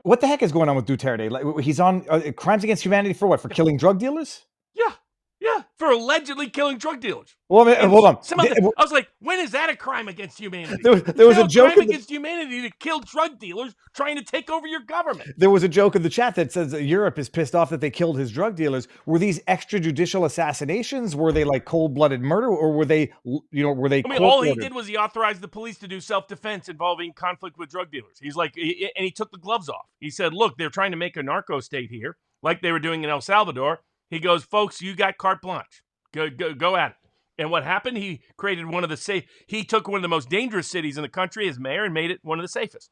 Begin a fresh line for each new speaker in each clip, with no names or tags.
what the heck is going on with Duterte? Like, he's on crimes against humanity for what? For killing drug dealers?
Yeah. Yeah, for allegedly killing drug dealers.
Well, I mean, hold on.
I was like, when is that a crime against humanity?
There was a joke.
Crime against humanity to kill drug dealers trying to take over your government.
There was a joke in the chat that says that Europe is pissed off that they killed his drug dealers. Were these extrajudicial assassinations? Were they like cold-blooded murder, or were they, were they?
I mean, all he did was he authorized the police to do self-defense involving conflict with drug dealers. He's like, and he took the gloves off. He said, "Look, they're trying to make a narco state here, like they were doing in El Salvador." He goes, "Folks, you got carte blanche. Go at it." And what happened? He created one of the he took one of the most dangerous cities in the country as mayor and made it one of the safest.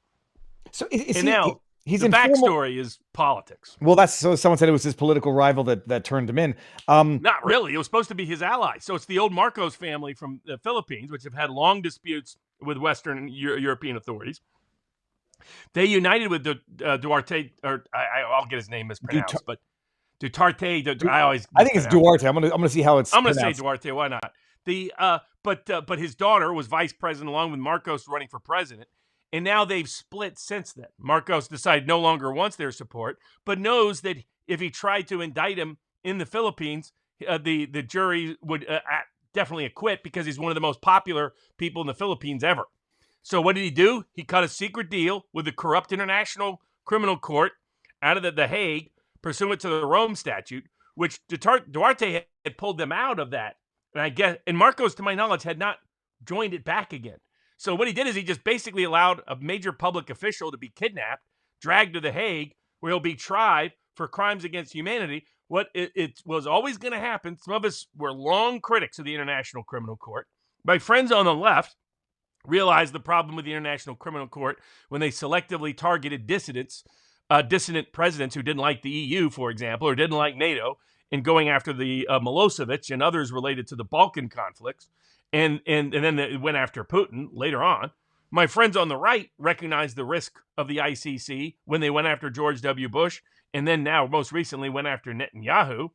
So
now the backstory is politics.
Well, so someone said it was his political rival that turned him in.
Not really. It was supposed to be his ally. So it's the old Marcos family from the Philippines, which have had long disputes with Western European authorities. They united with Duarte, or I'll get his name mispronounced, but Duterte. I think
it's Duarte. I'm gonna see how it's.
I'm gonna say Duarte. Why not? But his daughter was vice president along with Marcos running for president, and now they've split since then. Marcos decided no longer wants their support, but knows that if he tried to indict him in the Philippines, the jury would definitely acquit because he's one of the most popular people in the Philippines ever. So what did he do? He cut a secret deal with the corrupt International Criminal Court out of the Hague, pursuant to the Rome Statute, which Duarte had pulled them out of that. And Marcos, to my knowledge, had not joined it back again. So what he did is he just basically allowed a major public official to be kidnapped, dragged to the Hague, where he'll be tried for crimes against humanity. What it was always going to happen, some of us were long critics of the International Criminal Court. My friends on the left realized the problem with the International Criminal Court when they selectively targeted dissident presidents who didn't like the EU, for example, or didn't like NATO, and going after the Milosevic and others related to the Balkan conflicts, and then they went after Putin later on. My friends on the right recognized the risk of the ICC when they went after George W. Bush, and then now most recently went after Netanyahu.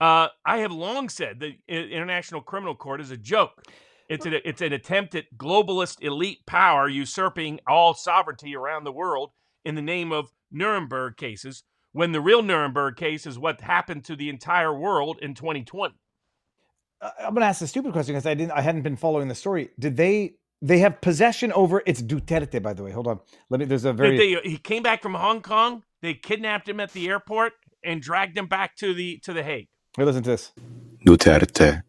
I have long said the International Criminal Court is a joke. It's an attempt at globalist elite power usurping all sovereignty around the world in the name of Nuremberg cases, when the real Nuremberg case is what happened to the entire world in 2020.
I'm going to ask a stupid question because I hadn't been following the story. Did they have possession over? It's Duterte, by the way. Hold on. There's a very.
He came back from Hong Kong. They kidnapped him at the airport and dragged him back to the Hague.
Hey, listen to this.
Duterte.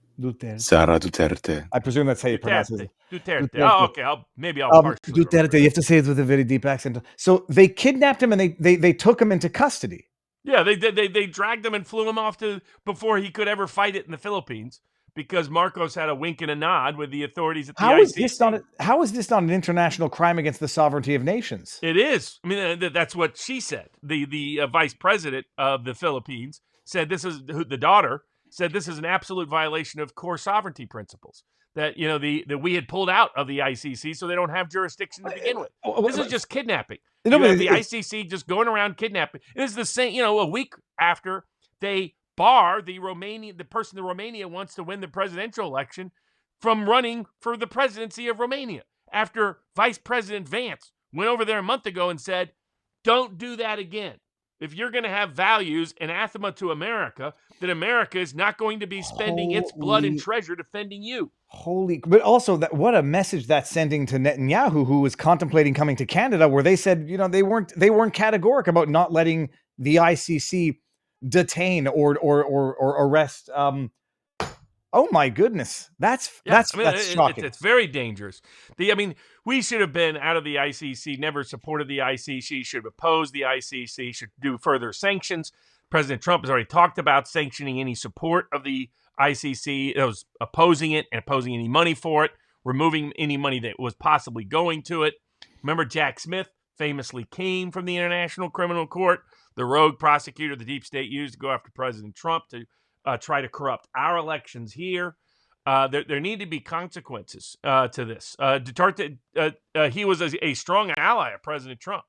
Sara Duterte.
I presume that's how you pronounce it.
Duterte. Oh, okay. Maybe I'll partially.
Duterte. You have to say it with a very deep accent. So they kidnapped him and they took him into custody.
Yeah, they dragged him and flew him off before he could ever fight it in the Philippines, because Marcos had a wink and a nod with the authorities at the ICC.
How is this not an international crime against the sovereignty of nations?
It is. I mean, that's what she said. The vice president of the Philippines said the daughter said this is an absolute violation of core sovereignty principles. That that we had pulled out of the ICC, so they don't have jurisdiction to begin with. This is just kidnapping. The ICC just going around kidnapping. It is the same. A week after they bar the person in Romania wants to win the presidential election from running for the presidency of Romania, after Vice President Vance went over there a month ago and said, "Don't do that again. If you're going to have values anathema to America, then America is not going to be spending its blood and treasure defending you."
But also what a message that's sending to Netanyahu, who was contemplating coming to Canada, where they said, they weren't categoric about not letting the ICC detain or arrest. Oh my goodness, that's shocking.
It's very dangerous. We should have been out of the ICC. Never supported the ICC. Should have opposed the ICC. Should do further sanctions. President Trump has already talked about sanctioning any support of the ICC. It was opposing it and opposing any money for it, removing any money that was possibly going to it. Remember, Jack Smith famously came from the International Criminal Court, the rogue prosecutor the deep state used to go after President Trump to try to corrupt our elections here. There need to be consequences to this. Duterte, he was a strong ally of President Trump.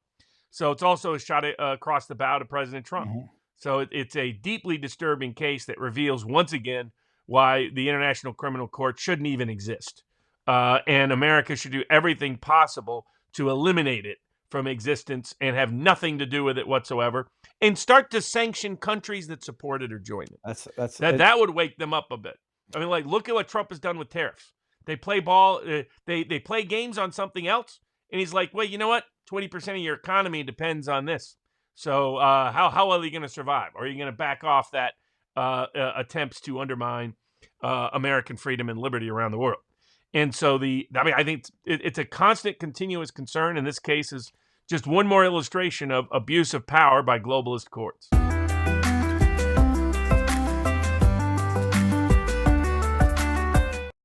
So it's also a shot across the bow to President Trump. Mm-hmm. So it's a deeply disturbing case that reveals once again why the International Criminal Court shouldn't even exist. And America should do everything possible to eliminate it from existence and have nothing to do with it whatsoever, and start to sanction countries that support it or join it. That would wake them up a bit. I mean, like, look at what Trump has done with tariffs. They play ball, they play games on something else, and he's like, well, you know what? 20% of your economy depends on this. So how are you going to survive? Or are you going to back off that attempts to undermine American freedom and liberty around the world? And so I think it's a constant, continuous concern. In this case, is just one more illustration of abuse of power by globalist courts.